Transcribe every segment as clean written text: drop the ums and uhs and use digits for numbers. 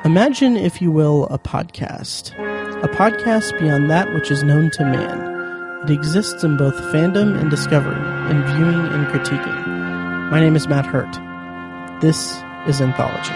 Imagine, if you will, a podcast. A podcast beyond that which is known to man. It exists in both fandom and discovery, in viewing and critiquing. My name is Matt Hurt. This is Anthology.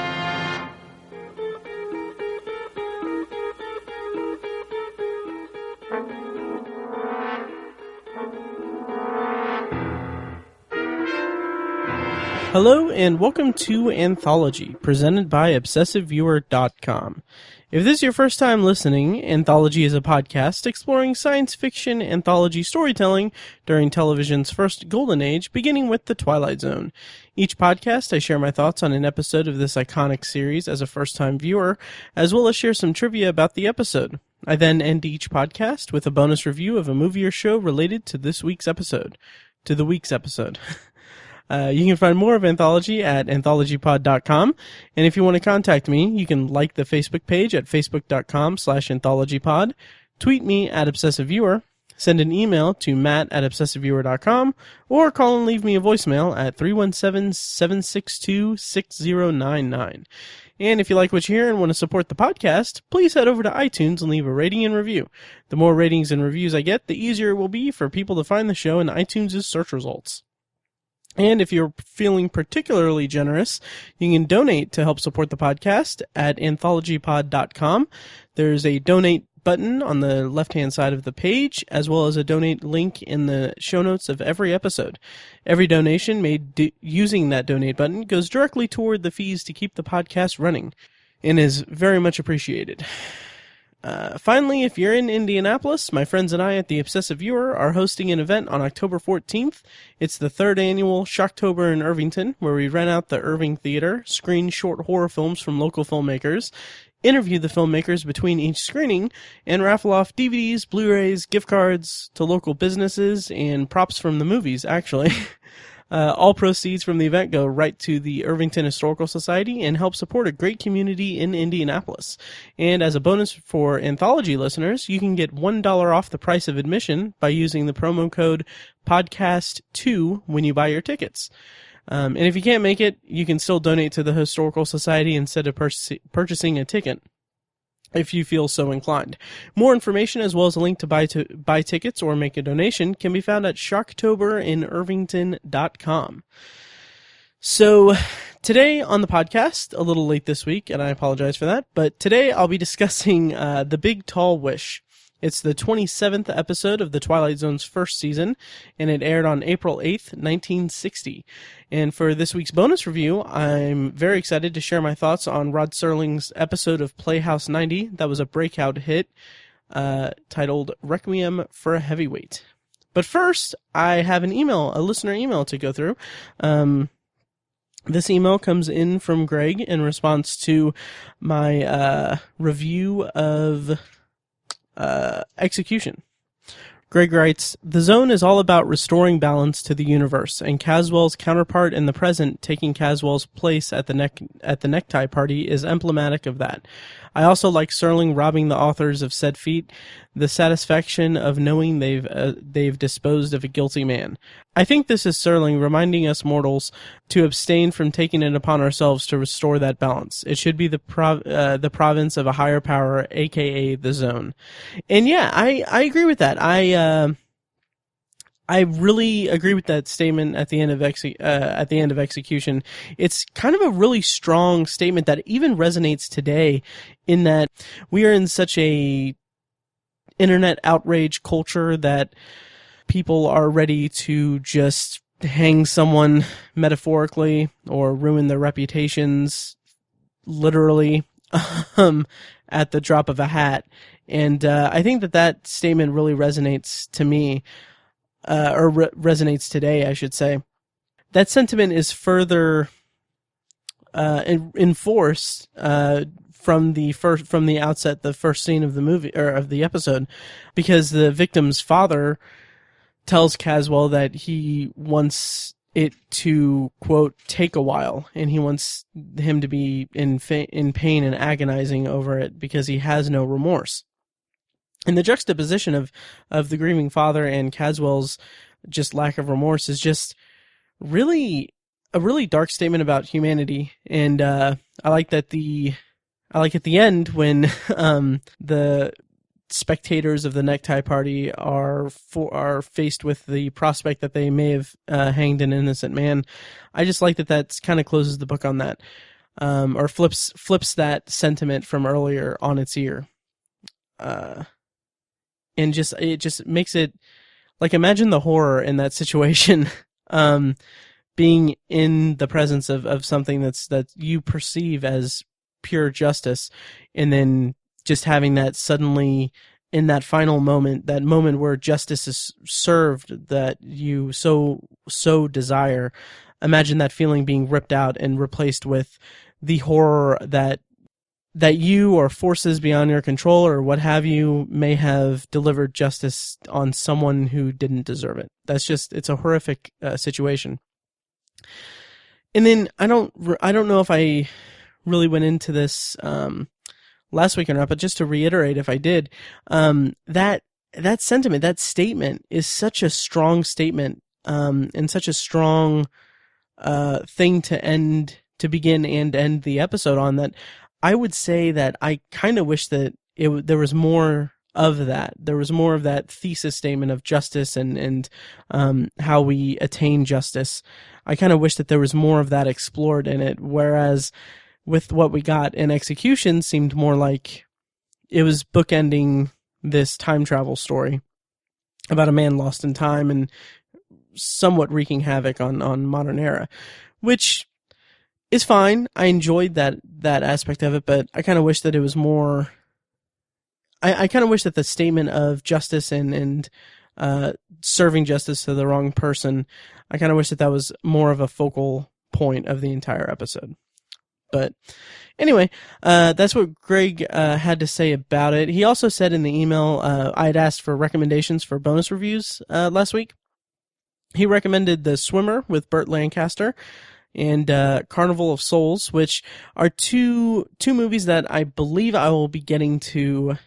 Hello and welcome to Anthology, presented by ObsessiveViewer.com. If this is your first time listening, Anthology is a podcast exploring science fiction anthology storytelling during television's first golden age, beginning with the Twilight Zone. Each podcast, I share my thoughts on an episode of this iconic series as a first-time viewer, as well as share some trivia about the episode. I then end each podcast with a bonus review of a movie or show related to the week's episode. You can find more of Anthology at anthologypod.com, and if you want to contact me, you can like the Facebook page at facebook.com/anthologypod, tweet me at obsessiveviewer, send an email to matt@obsessiveviewer.com, or call and leave me a voicemail at 317-762-6099. And if you like what you hear and want to support the podcast, please head over to iTunes and leave a rating and review. The more ratings and reviews I get, the easier it will be for people to find the show in iTunes' search results. And if you're feeling particularly generous, you can donate to help support the podcast at anthologypod.com. There's a donate button on the left-hand side of the page, as well as a donate link in the show notes of every episode. Every donation made using that donate button goes directly toward the fees to keep the podcast running, and is very much appreciated. Finally, if you're in Indianapolis, my friends and I at the Obsessive Viewer are hosting an event on October 14th. It's the third annual Shocktober in Irvington, where we rent out the Irving Theater, screen short horror films from local filmmakers, interview the filmmakers between each screening, and raffle off DVDs, Blu-rays, gift cards to local businesses, and props from the movies, actually. All proceeds from the event go right to the Irvington Historical Society and help support a great community in Indianapolis. And as a bonus for Anthology listeners, you can get $1 off the price of admission by using the promo code PODCAST2 when you buy your tickets. And if you can't make it, you can still donate to the Historical Society instead of purchasing a ticket, if you feel so inclined. More information, as well as a link to buy tickets or make a donation, can be found at shocktoberInIrvington.com. So, today on the podcast, a little late this week, and I apologize for that, but today I'll be discussing The Big Tall Wish. It's the 27th episode of the Twilight Zone's first season, and it aired on April 8th, 1960. And for this week's bonus review, I'm very excited to share my thoughts on Rod Serling's episode of Playhouse 90 that was a breakout hit, titled Requiem for a Heavyweight. But first, I have a listener email to go through. This email comes in from Greg in response to my review of Execution. Greg writes, "The Zone is all about restoring balance to the universe, and Caswell's counterpart in the present taking Caswell's place at the necktie party is emblematic of that. I also like Serling robbing the authors of said feat, the satisfaction of knowing they've disposed of a guilty man. I think this is Serling reminding us mortals to abstain from taking it upon ourselves to restore that balance. It should be the province of a higher power, aka the Zone." And yeah, I agree with that. I really agree with that statement at the end of Execution. It's kind of a really strong statement that even resonates today, in that we are in such a internet outrage culture that people are ready to just hang someone metaphorically or ruin their reputations literally at the drop of a hat. And I think that statement really resonates to me. Resonates today, I should say. That sentiment is further enforced from the outset, the first scene of the movie or of the episode, because the victim's father tells Caswell that he wants it to, quote, take a while, and he wants him to be in pain and agonizing over it because he has no remorse. And the juxtaposition of the grieving father and Caswell's just lack of remorse is just really a really dark statement about humanity. And I like that I like at the end when the spectators of the necktie party are faced with the prospect that they may have hanged an innocent man. I just like that that's kind of closes the book on that, or flips that sentiment from earlier on its ear, and it just makes it like, imagine the horror in that situation, being in the presence of something that you perceive as pure justice, and then just having that suddenly in that final moment, that moment where justice is served that you so desire. Imagine that feeling being ripped out and replaced with the horror that you or forces beyond your control or what have you may have delivered justice on someone who didn't deserve it. It's a horrific situation. And then I don't know if I really went into this last week or not, but just to reiterate, if I did, that sentiment, that statement is such a strong statement, and such a strong thing to begin and end the episode on, that I would say that I kind of wish that there was more of that. There was more of that thesis statement of justice and how we attain justice. I kind of wish that there was more of that explored in it, whereas with what we got in execution seemed more like it was bookending this time travel story about a man lost in time and somewhat wreaking havoc on modern era, which is fine. I enjoyed that aspect of it, but I kind of wish that it was more. I kind of wish that the statement of justice and serving justice to the wrong person, I kind of wish that was more of a focal point of the entire episode. But anyway, that's what Greg had to say about it. He also said in the email, I had asked for recommendations for bonus reviews last week. He recommended The Swimmer with Burt Lancaster and Carnival of Souls, which are two movies that I believe I will be getting to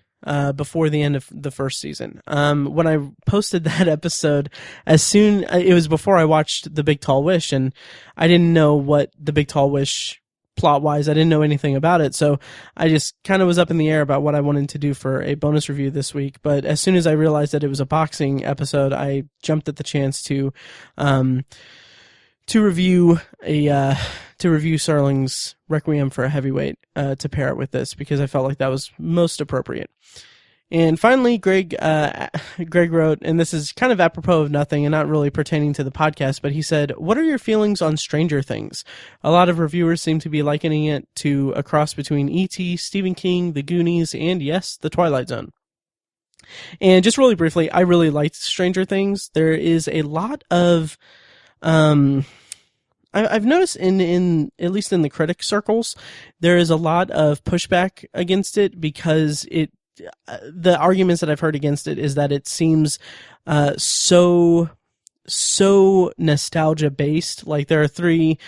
before the end of the first season. When I posted that episode, it was before I watched The Big Tall Wish, and I didn't know what The Big Tall Wish plot-wise, I didn't know anything about it, so I just kind of was up in the air about what I wanted to do for a bonus review this week. But as soon as I realized that it was a boxing episode, I jumped at the chance to review Serling's Requiem for a Heavyweight to pair it with this, because I felt like that was most appropriate. And finally, Greg wrote, and this is kind of apropos of nothing and not really pertaining to the podcast, but he said, "What are your feelings on Stranger Things? A lot of reviewers seem to be likening it to a cross between E.T., Stephen King, The Goonies, and yes, The Twilight Zone." And just really briefly, I really liked Stranger Things. There is a lot of I've noticed in at least in the critic circles, there is a lot of pushback against it, because the arguments that I've heard against it is that it seems so nostalgia based. Like there are three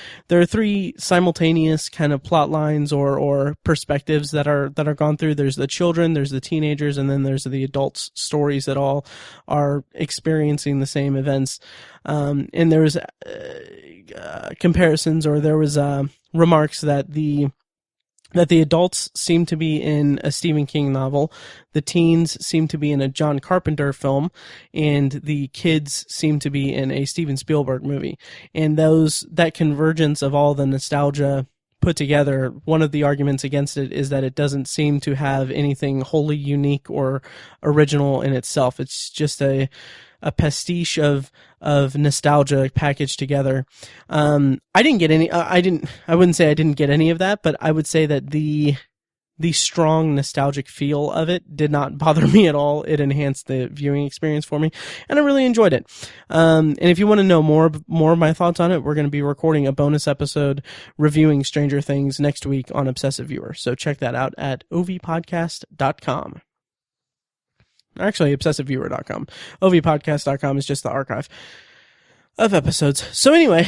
simultaneous kind of plot lines or perspectives that are gone through. There's the children, there's the teenagers, and then there's the adults' stories that all are experiencing the same events. And there was comparisons, or there was remarks that the adults seem to be in a Stephen King novel, the teens seem to be in a John Carpenter film, and the kids seem to be in a Steven Spielberg movie. And that convergence of all the nostalgia put together, one of the arguments against it is that it doesn't seem to have anything wholly unique or original in itself. It's just a pastiche of nostalgia packaged together. I didn't get any. I wouldn't say I didn't get any of that, but I would say that the strong nostalgic feel of it did not bother me at all. It enhanced the viewing experience for me, and I really enjoyed it. And if you want to know more of my thoughts on it, we're going to be recording a bonus episode reviewing Stranger Things next week on Obsessive Viewer. So check that out at ovpodcast.com. Actually, obsessiveviewer.com. ovpodcast.com is just the archive of episodes. So anyway,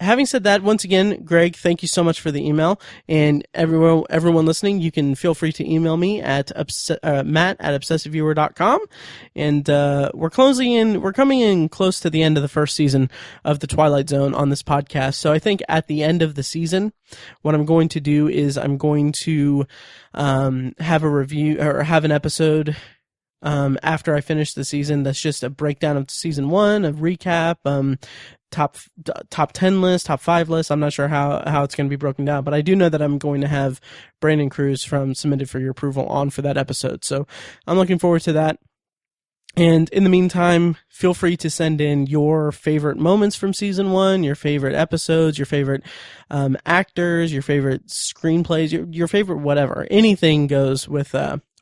having said that, once again, Greg, thank you so much for the email. And everyone listening, you can feel free to email me at matt@obsessiveviewer.com. And we're coming in close to the end of the first season of the Twilight Zone on this podcast. So I think at the end of the season, what I'm going to do is I'm going to have a review or have an episode after I finish the season that's just a breakdown of season 1, a recap, top 10 list, top 5 list. I'm not sure how it's going to be broken down, but I do know that I'm going to have Brandon Cruz from Submitted for Your Approval on for that episode. So I'm looking forward to that. And in the meantime, feel free to send in your favorite moments from season 1, your favorite episodes, your favorite actors, your favorite screenplays, your favorite whatever. Anything goes with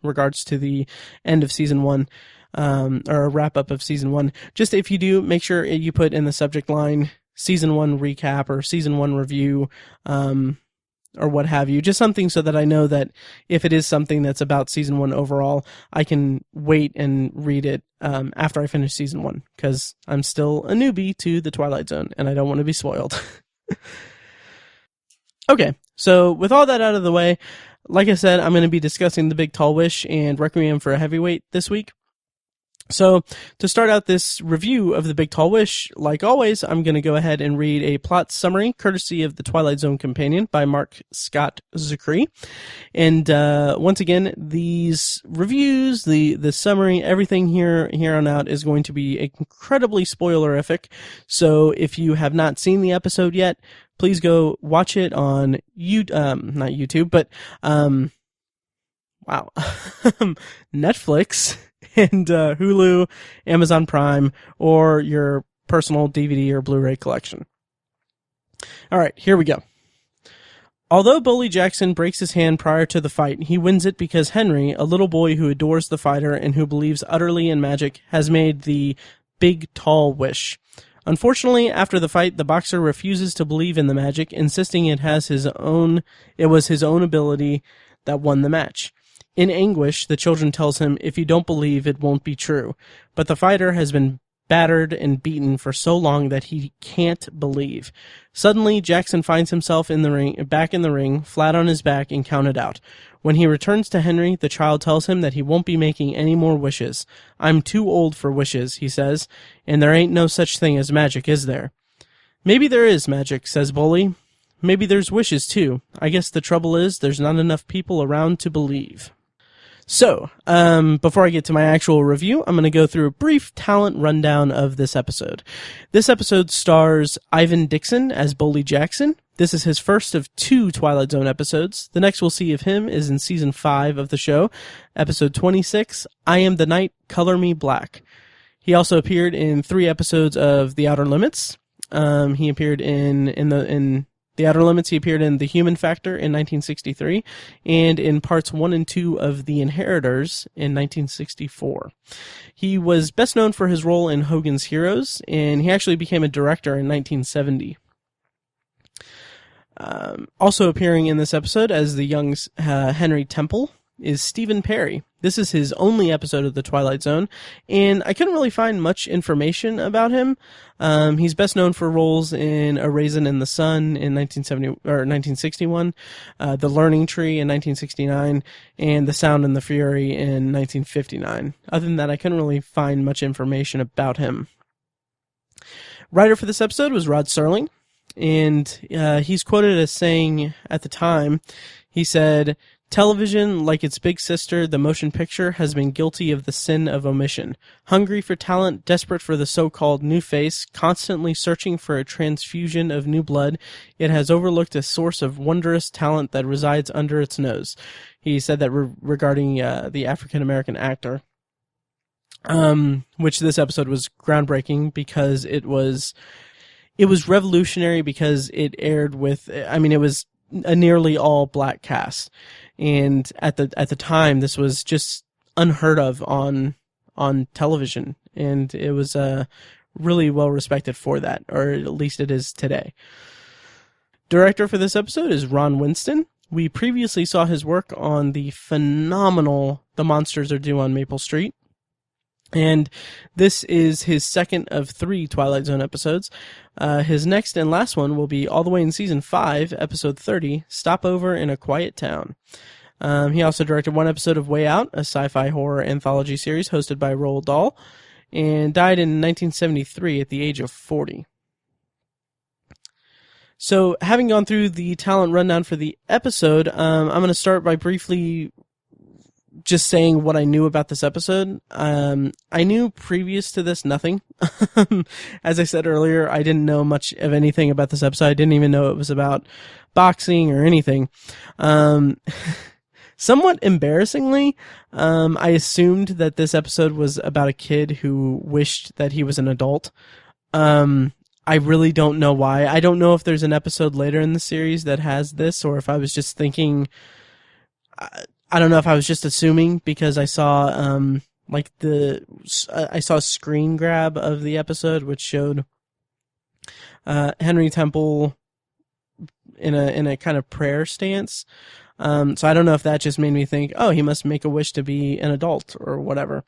regards to the end of season 1. Or a wrap up of season 1. Just if you do, make sure you put in the subject line season 1 recap or season 1 review, or what have you. Just something so that I know that if it is something that's about season 1 overall, I can wait and read it after I finish season 1, because I'm still a newbie to the Twilight Zone and I don't want to be spoiled. Okay, so with all that out of the way, like I said, I'm going to be discussing The Big Tall Wish and Requiem for a Heavyweight this week. So, to start out this review of The Big Tall Wish, like always, I'm going to go ahead and read a plot summary, courtesy of the Twilight Zone Companion by Mark Scott Zicree. And once again, these reviews, the summary, everything here on out is going to be incredibly spoilerific. So, if you have not seen the episode yet, please go watch it on not YouTube, but Netflix. And Hulu, Amazon Prime, or your personal DVD or Blu-ray collection. All right, here we go. Although Bully Jackson breaks his hand prior to the fight, he wins it because Henry, a little boy who adores the fighter and who believes utterly in magic, has made the Big Tall Wish. Unfortunately, after the fight, the boxer refuses to believe in the magic, insisting it was his own ability that won the match. In anguish, the children tells him, if you don't believe, it won't be true. But the fighter has been battered and beaten for so long that he can't believe. Suddenly, Jackson finds himself back in the ring, flat on his back and counted out. When he returns to Henry, the child tells him that he won't be making any more wishes. I'm too old for wishes, he says, and there ain't no such thing as magic, is there? Maybe there is magic, says Bully. Maybe there's wishes, too. I guess the trouble is there's not enough people around to believe. So, before I get to my actual review, I'm going to go through a brief talent rundown of this episode. This episode stars Ivan Dixon as Bully Jackson. This is his first of 2 Twilight Zone episodes. The next we'll see of him is in season 5 of the show, episode 26, I Am the Night, Color Me Black. He also appeared in 3 episodes of The Outer Limits. He appeared in The Outer Limits, he appeared in The Human Factor in 1963, and in parts 1 and 2 of The Inheritors in 1964. He was best known for his role in Hogan's Heroes, and he actually became a director in 1970. Also appearing in this episode as the young Henry Temple is Stephen Perry. This is his only episode of The Twilight Zone, and I couldn't really find much information about him. He's best known for roles in A Raisin in the Sun in 1961, The Learning Tree in 1969, and The Sound and the Fury in 1959. Other than that, I couldn't really find much information about him. Writer for this episode was Rod Serling, and he's quoted as saying at the time, he said, television, like its big sister, the motion picture, has been guilty of the sin of omission. Hungry for talent, desperate for the so-called new face, constantly searching for a transfusion of new blood, it has overlooked a source of wondrous talent that resides under its nose. He said that regarding the African-American actor, which this episode was groundbreaking because it was revolutionary because it aired with, it was a nearly all black cast. And at the time, this was just unheard of on television, and it was really well respected for that, or at least it is today. Director for this episode is Ron Winston. We previously saw his work on the phenomenal The Monsters Are Due on Maple Street. And this is his second of 3 Twilight Zone episodes. His next and last one will be all the way in season 5, episode 30, Stopover in a Quiet Town. He also directed one episode of Way Out, a sci-fi horror anthology series hosted by Roald Dahl, and died in 1973 at the age of 40. So, having gone through the talent rundown for the episode, I'm going to start by briefly just saying what I knew about this episode. I knew previous to this nothing. As I said earlier, I didn't know much of anything about this episode. I didn't even know it was about boxing or anything. Somewhat embarrassingly, I assumed that this episode was about a kid who wished that he was an adult. I really don't know why. I don't know if there's an episode later in the series that has this, or if I was just thinking, I don't know if I was just assuming because I saw, I saw a screen grab of the episode which showed, Henry Temple in a kind of prayer stance. So I don't know if that just made me think, oh, he must make a wish to be an adult or whatever.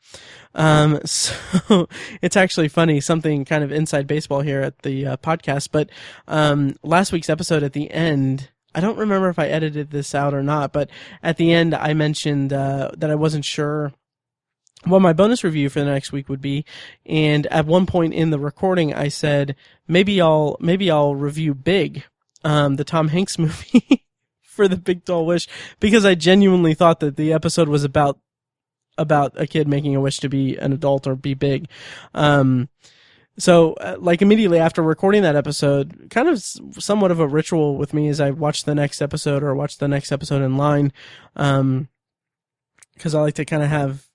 So it's actually funny, something kind of inside baseball here at the podcast. But last week's episode at the end, I don't remember if I edited this out or not, but at the end I mentioned that I wasn't sure what my bonus review for the next week would be. And at one point in the recording, I said, maybe I'll review Big, the Tom Hanks movie. For the Big Tall Wish, because I genuinely thought that the episode was about a kid making a wish to be an adult or be big. So immediately after recording that episode, kind of somewhat of a ritual with me as I watch the next episode or watch the next episode in line. Cause I like to kind of have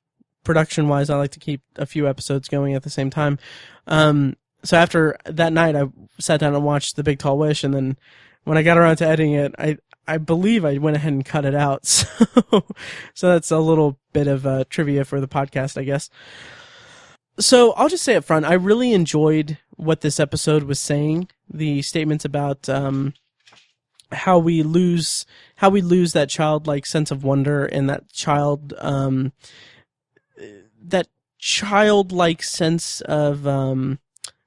production wise, I like to keep a few episodes going at the same time. So after that night, I sat down and watched the Big Tall Wish. And then when I got around to editing it, I believe I went ahead and cut it out. So that's a little bit of trivia for the podcast, I guess. So I'll just say up front, I really enjoyed what this episode was saying. The statements about how we lose that childlike sense of wonder and that childlike sense of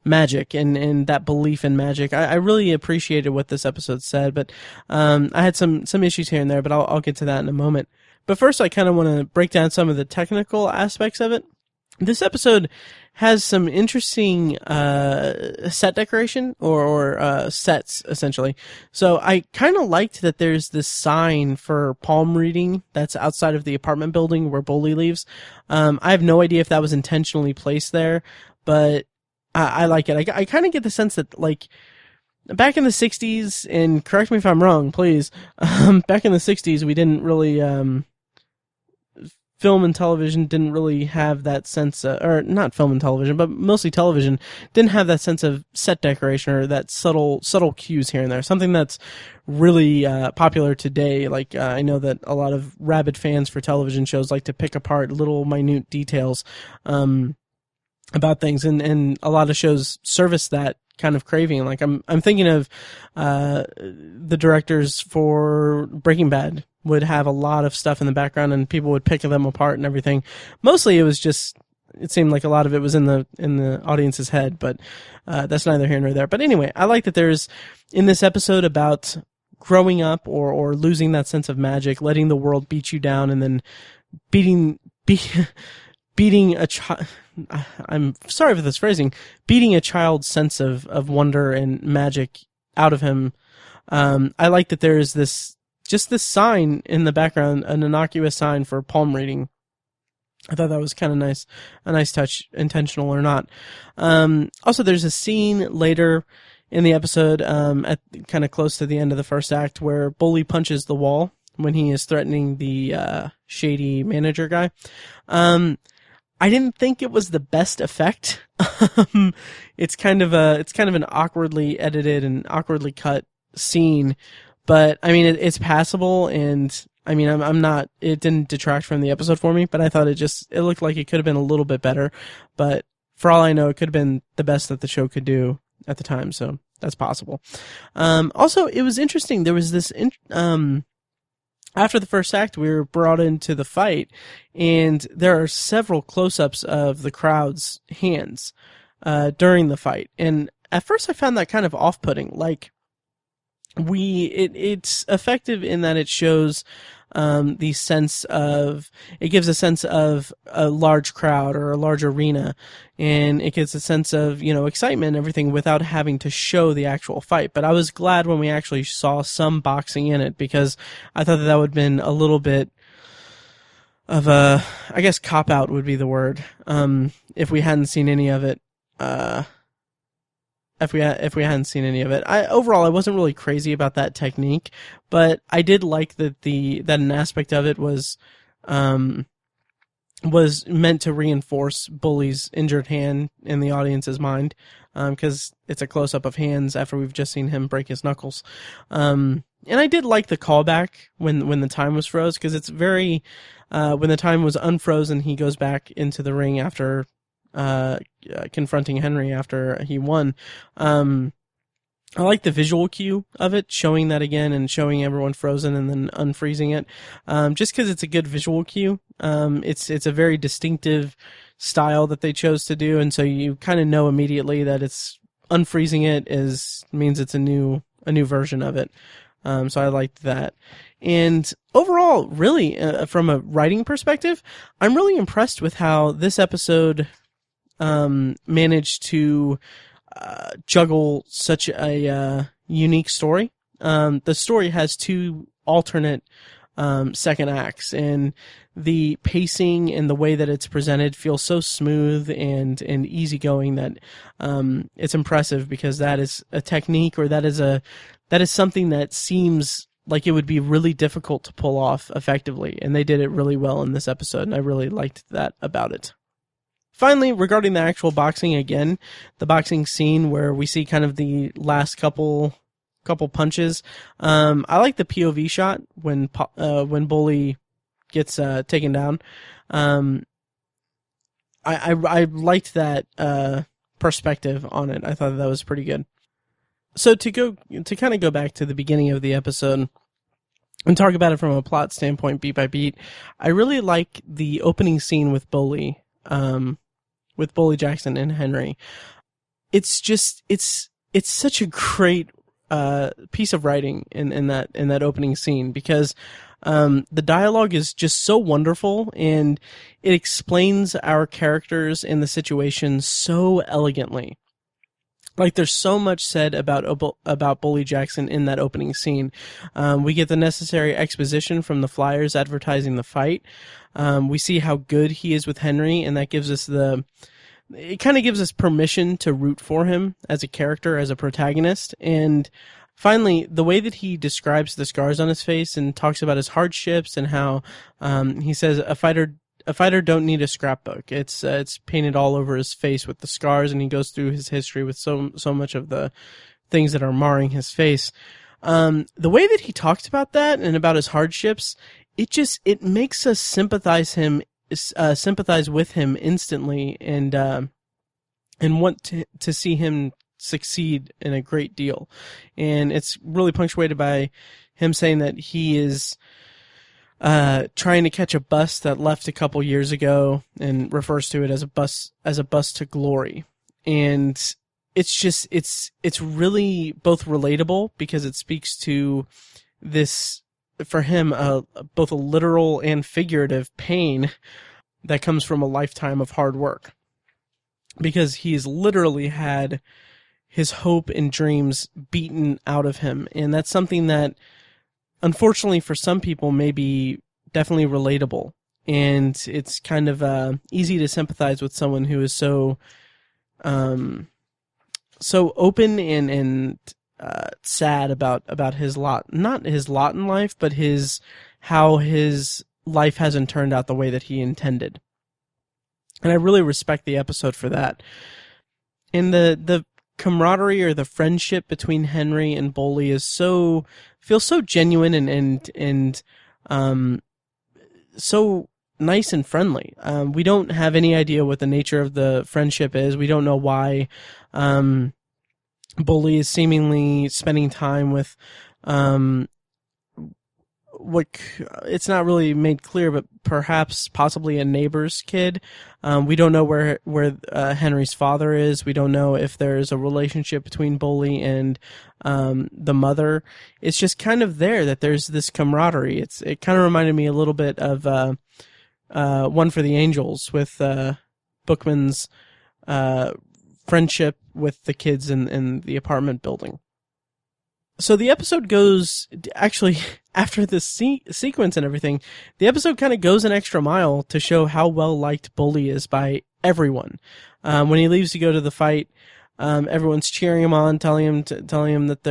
magic and that belief in magic. I really appreciated what this episode said, but I had some issues here and there, but I'll get to that in a moment. But first, I kind of want to break down some of the technical aspects of it. This episode has some interesting set decoration or sets, essentially. So I kind of liked that there's this sign for palm reading that's outside of the apartment building where Bully lives. I have no idea if that was intentionally placed there, but I like it. I kind of get the sense that, like, back in the 60s, and correct me if I'm wrong, please, back in the 60s, we didn't really, film and television didn't really have that sense, or not film and television, but mostly television, didn't have that sense of set decoration or that subtle cues here and there. Something that's really popular today. Like, I know that a lot of rabid fans for television shows like to pick apart little minute details, about things, and a lot of shows service that kind of craving. Like I'm thinking of the directors for Breaking Bad would have a lot of stuff in the background and people would pick them apart and everything. Mostly it seemed like a lot of it was in the audience's head, but that's neither here nor there. But anyway, I like that there's in this episode about growing up or losing that sense of magic, letting the world beat you down, and then beating a child. I'm sorry for this phrasing. Beating a child's sense of wonder and magic out of him. I like that there is this sign in the background, an innocuous sign for palm reading. I thought that was kind of nice, a nice touch, intentional or not. Also, there's a scene later in the episode, at kind of close to the end of the first act, where Bully punches the wall when he is threatening the shady manager guy. I didn't think it was the best effect. It's kind of an awkwardly edited and awkwardly cut scene, but I mean it's passable, and I mean it didn't detract from the episode for me, but I thought it looked like it could have been a little bit better, but for all I know it could have been the best that the show could do at the time, so that's possible. Also, it was interesting. There was this after the first act, we were brought into the fight, and there are several close-ups of the crowd's hands during the fight. And at first, I found that kind of off-putting. Like, it's effective in that it shows the sense of, it gives a sense of a large crowd or a large arena, and it gives a sense of, excitement and everything without having to show the actual fight. But I was glad when we actually saw some boxing in it, because I thought that would have been a little bit of a, I guess, cop-out would be the word, if we hadn't seen any of it. If we hadn't seen any of it, overall I wasn't really crazy about that technique, but I did like that an aspect of it was meant to reinforce Bully's injured hand in the audience's mind, because it's a close up of hands after we've just seen him break his knuckles, and I did like the callback when the time was froze, because it's very when the time was unfrozen, he goes back into the ring after confronting Henry after he won. I like the visual cue of it, showing that again and showing everyone frozen and then unfreezing it, just because it's a good visual cue. It's a very distinctive style that they chose to do, and so you kind of know immediately that it's unfreezing it means it's a new version of it. So I liked that. And overall, really, from a writing perspective, I'm really impressed with how this episode managed to juggle such a unique story. The story has two alternate second acts, and the pacing and the way that it's presented feels so smooth and easygoing that it's impressive, because that is a technique, or that is something that seems like it would be really difficult to pull off effectively, and they did it really well in this episode, and I really liked that about it. Finally, regarding the actual boxing, again, the boxing scene where we see kind of the last couple punches. I like the POV shot when Bully gets taken down. I liked that perspective on it. I thought that was pretty good. So to kind of go back to the beginning of the episode and talk about it from a plot standpoint, beat by beat, I really like the opening scene with Bully. With Bully Jackson and Henry. It's such a great piece of writing in that opening scene, because the dialogue is just so wonderful, and it explains our characters and the situation so elegantly. Like, there's so much said about Bully Jackson in that opening scene. We get the necessary exposition from the flyers advertising the fight. We see how good he is with Henry, and that gives us it kind of gives us permission to root for him as a character, as a protagonist. And finally, the way that he describes the scars on his face and talks about his hardships, and how he says a fighter don't need a scrapbook. It's painted all over his face with the scars, and he goes through his history with so much of the things that are marring his face. The way that he talks about that and about his hardships, it makes us sympathize with him instantly, and want to see him succeed in a great deal. And it's really punctuated by him saying that he is trying to catch a bus that left a couple years ago, and refers to it as a bus to glory. And it's really both relatable, because it speaks to this, for him, both a literal and figurative pain that comes from a lifetime of hard work, because he's literally had his hope and dreams beaten out of him. And that's something that, unfortunately for some people, may be definitely relatable. And it's kind of easy to sympathize with someone who is so open and sad about his lot, not his lot in life, but how his life hasn't turned out the way that he intended. And I really respect the episode for that. And the camaraderie, or the friendship between Henry and Bully, feels so genuine and so nice and friendly. We don't have any idea what the nature of the friendship is. We don't know why Bully is seemingly spending time with it's not really made clear, but perhaps possibly a neighbor's kid. We don't know where Henry's father is. We don't know if there's a relationship between Bully and the mother. It's just kind of there that there's this camaraderie. It kind of reminded me a little bit of One for the Angels with Bookman's friendship with the kids in the apartment building. So the episode goes, actually, after this sequence and everything, the episode kind of goes an extra mile to show how well liked Bully is by everyone. When he leaves to go to the fight, everyone's cheering him on, telling him that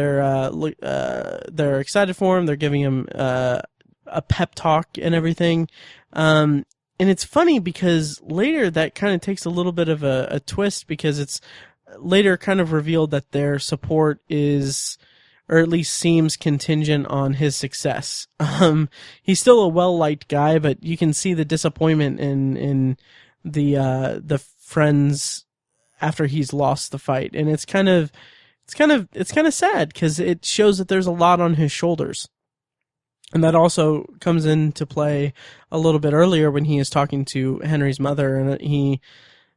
they're excited for him. They're giving him a pep talk and everything. And it's funny because later that kind of takes a little bit of a twist, because it's later kind of revealed that their support is, or at least seems, contingent on his success. He's still a well-liked guy, but you can see the disappointment in the friends after he's lost the fight, and it's kind of sad, because it shows that there's a lot on his shoulders. And that also comes into play a little bit earlier when he is talking to Henry's mother, and he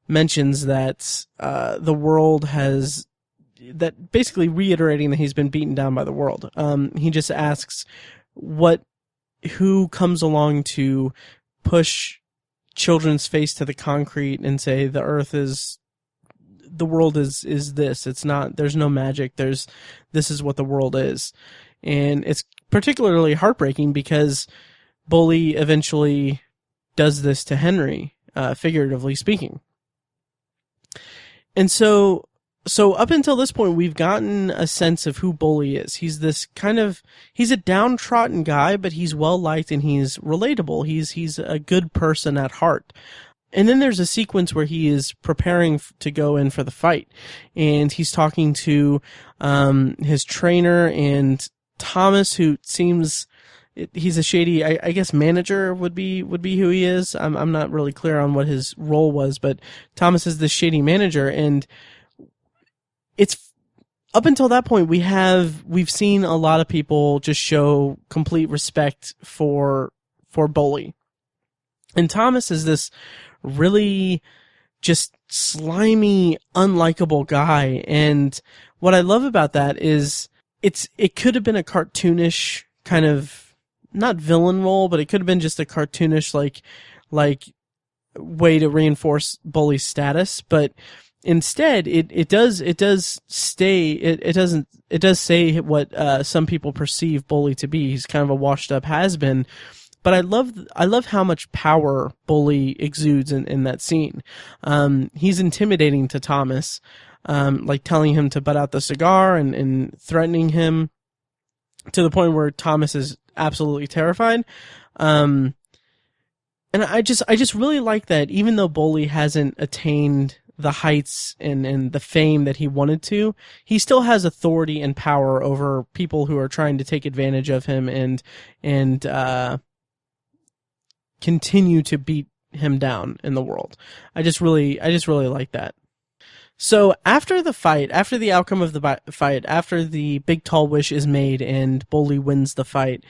mentions that the world has, that basically reiterating that he's been beaten down by the world. He just asks who comes along to push children's face to the concrete and say the world is this. It's not, there's no magic. This is what the world is. And it's particularly heartbreaking because Bully eventually does this to Henry, figuratively speaking. And so up until this point, we've gotten a sense of who Bully is. He's a downtrodden guy, but he's well-liked and he's relatable. He's a good person at heart. And then there's a sequence where he is preparing to go in for the fight, and he's talking to his trainer and Thomas, who seems, he's a shady, I guess manager would be who he is. I'm not really clear on what his role was, but Thomas is the shady manager, and it's up until that point we've seen a lot of people just show complete respect for Bully. And Thomas is this really just slimy, unlikable guy. And what I love about that is it could have been a cartoonish kind of, not villain role, but it could have been just a cartoonish like way to reinforce Bully's status, but instead, it does say what some people perceive Bully to be. He's kind of a washed up has-been, but I love how much power Bully exudes in that scene. He's intimidating to Thomas, like telling him to butt out the cigar and threatening him to the point where Thomas is absolutely terrified. And I just really like that, even though Bully hasn't attained the heights and the fame that he wanted to, he still has authority and power over people who are trying to take advantage of him and continue to beat him down in the world. I just really like that. So after the fight, after the outcome of the fight, after the big tall wish is made and Bully wins the fight,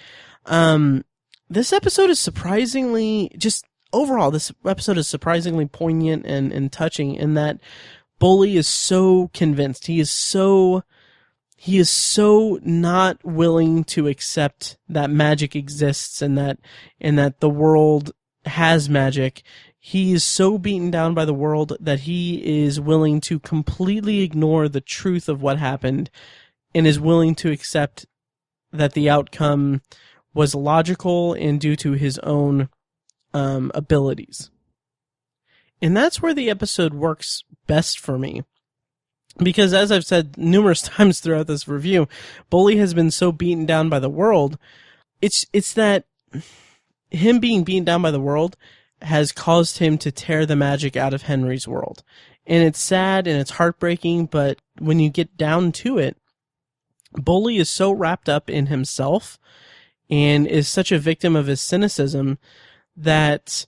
this episode is surprisingly, just overall, this episode is surprisingly poignant and touching in that Bully is so convinced. He is so not willing to accept that magic exists and that the world has magic. He is so beaten down by the world that he is willing to completely ignore the truth of what happened and is willing to accept that the outcome was logical and due to his own abilities. And that's where the episode works best for me. Because as I've said numerous times throughout this review, Bully has been so beaten down by the world. It's that him being beaten down by the world has caused him to tear the magic out of Henry's world. And it's sad and it's heartbreaking, but when you get down to it, Bully is so wrapped up in himself and is such a victim of his cynicism that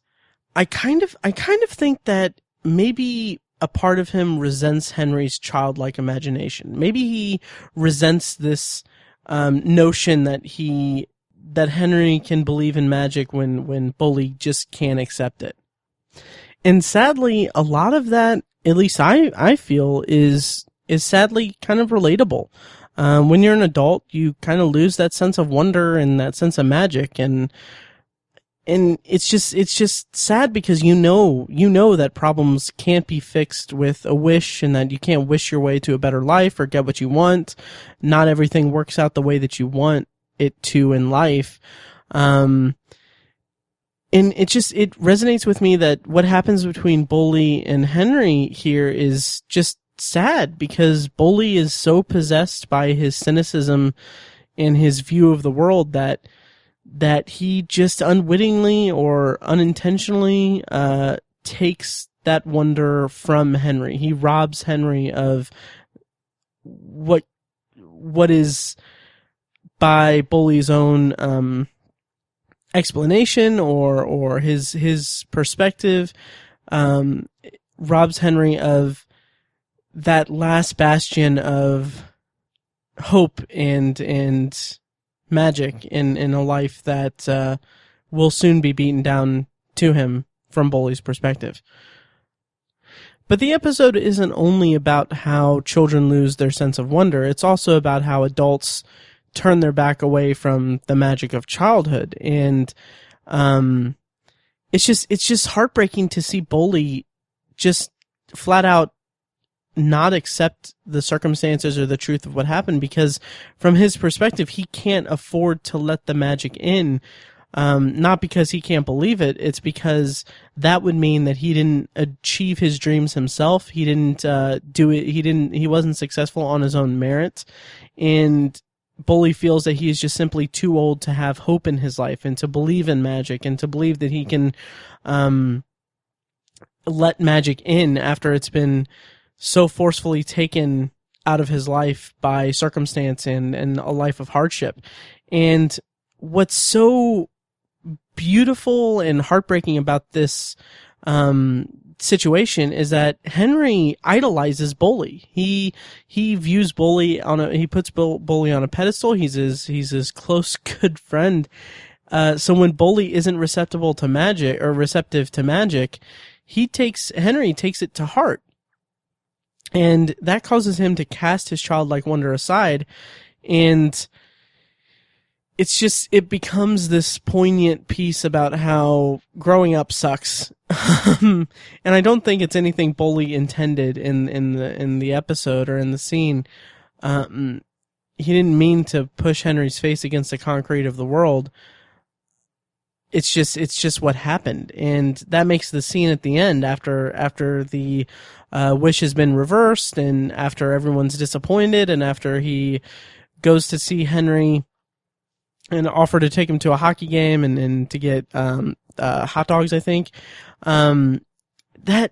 I kind of think that maybe a part of him resents Henry's childlike imagination. Maybe he resents this notion that he that Henry can believe in magic when Bully just can't accept it. And sadly, a lot of that, at least I feel, is sadly kind of relatable. When you're an adult, you kind of lose that sense of wonder and that sense of magic, and it's just sad because you know that problems can't be fixed with a wish, and that you can't wish your way to a better life or get what you want. Not everything works out the way that you want it to in life. And it resonates with me that what happens between Bully and Henry here is just sad, because Bully is so possessed by his cynicism and his view of the world that he just unwittingly or unintentionally takes that wonder from Henry. He robs Henry of what is, by Bully's own explanation or his perspective, robs Henry of that last bastion of hope and magic in a life that will soon be beaten down to him from Bully's perspective. But the episode isn't only about how children lose their sense of wonder, it's also about how adults turn their back away from the magic of childhood. And it's just heartbreaking to see Bully just flat out not accept the circumstances or the truth of what happened, because from his perspective, he can't afford to let the magic in. Not because he can't believe it, it's because that would mean that he didn't achieve his dreams himself. He didn't do it. He wasn't successful on his own merit. And Bully feels that he is just simply too old to have hope in his life and to believe in magic and to believe that he can let magic in after it's been so forcefully taken out of his life by circumstance and a life of hardship. And what's so beautiful and heartbreaking about this situation is that Henry idolizes Bully. He views Bully he puts Bully on a pedestal. He's his close good friend. So when Bully isn't receptive to magic, Henry takes it to heart. And that causes him to cast his childlike wonder aside, and it becomes this poignant piece about how growing up sucks. And I don't think it's anything Bully intended in the episode or in the scene. He didn't mean to push Henry's face against the concrete of the world. It's just what happened, and that makes the scene at the end after the wish has been reversed, and after everyone's disappointed, and after he goes to see Henry and offer to take him to a hockey game and to get hot dogs, I think. That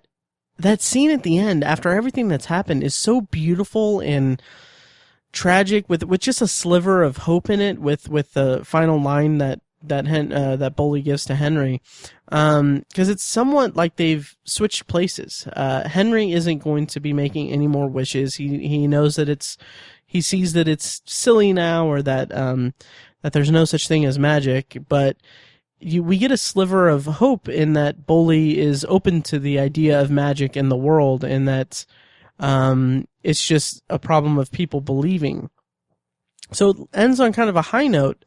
scene at the end, after everything that's happened, is so beautiful and tragic, with just a sliver of hope in it, with the final line that Bully gives to Henry, because it's somewhat like they've switched places. Henry isn't going to be making any more wishes. He knows that he sees that it's silly now, or that there's no such thing as magic. But we get a sliver of hope in that Bully is open to the idea of magic in the world, and that it's just a problem of people believing. So it ends on kind of a high note.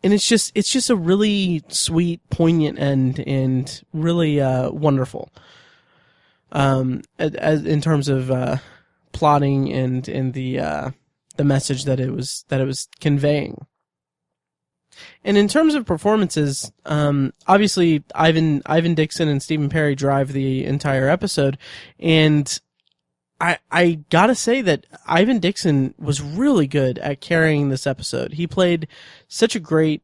And it's just a really sweet, poignant end, and really wonderful. As in terms of plotting and the message that it was conveying. And in terms of performances, obviously Ivan Dixon and Stephen Perry drive the entire episode, and I gotta say that Ivan Dixon was really good at carrying this episode. He played such a great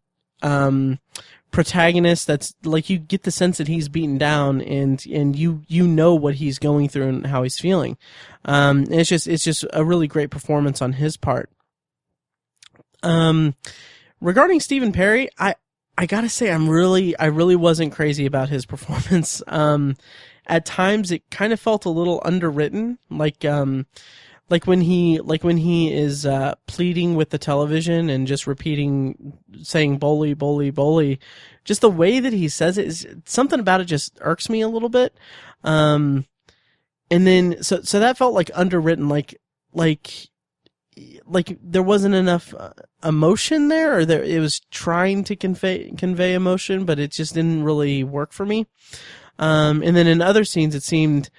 protagonist that's like, you get the sense that he's beaten down, and you know what he's going through and how he's feeling. And it's just a really great performance on his part. Regarding Stephen Perry, I gotta say I really wasn't crazy about his performance. At times it kind of felt a little underwritten, like like when he is pleading with the television and just saying bully, bully, bully. Just the way that he says it is something about it just irks me a little bit. And then so that felt like underwritten, like there wasn't enough emotion there, or it was trying to convey emotion, but it just didn't really work for me. And then in other scenes, it seemed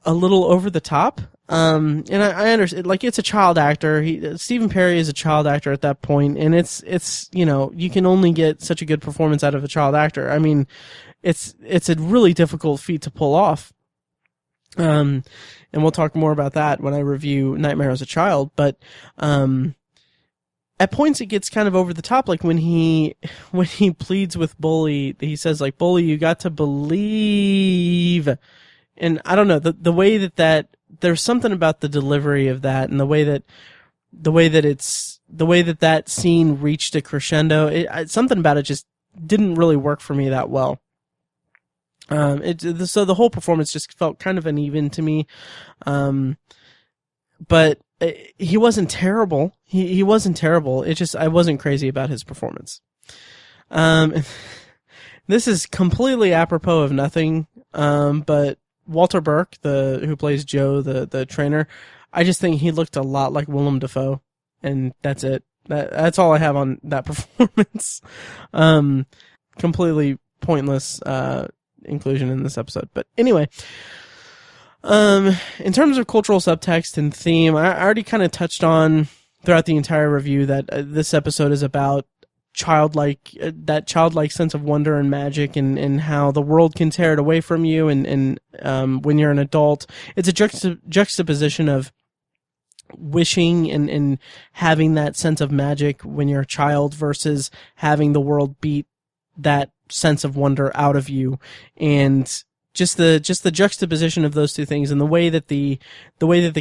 a little over the top. And I understand, like, it's a child actor. Stephen Perry is a child actor at that point, and it's you can only get such a good performance out of a child actor. I mean, it's a really difficult feat to pull off. And we'll talk more about that when I review Nightmare as a Child, but at points it gets kind of over the top, like when he pleads with Bully, he says, like, Bully, you got to believe. And I don't know, the way that there's something about the delivery of that, and the way that that scene reached a crescendo, something about it just didn't really work for me that well. So the whole performance just felt kind of uneven to me. But he wasn't terrible. He wasn't terrible. It just, I wasn't crazy about his performance. This is completely apropos of nothing. But Walter Burke, who plays Joe, the trainer, I just think he looked a lot like Willem Dafoe, and that's it. That's all I have on that performance. Completely pointless, inclusion in this episode. But anyway, in terms of cultural subtext and theme, I already kind of touched on throughout the entire review that this episode is about that childlike sense of wonder and magic, and how the world can tear it away from you, and when you're an adult, it's a juxtaposition of wishing and having that sense of magic when you're a child versus having the world beat that sense of wonder out of you, and just the juxtaposition of those two things, and the way that the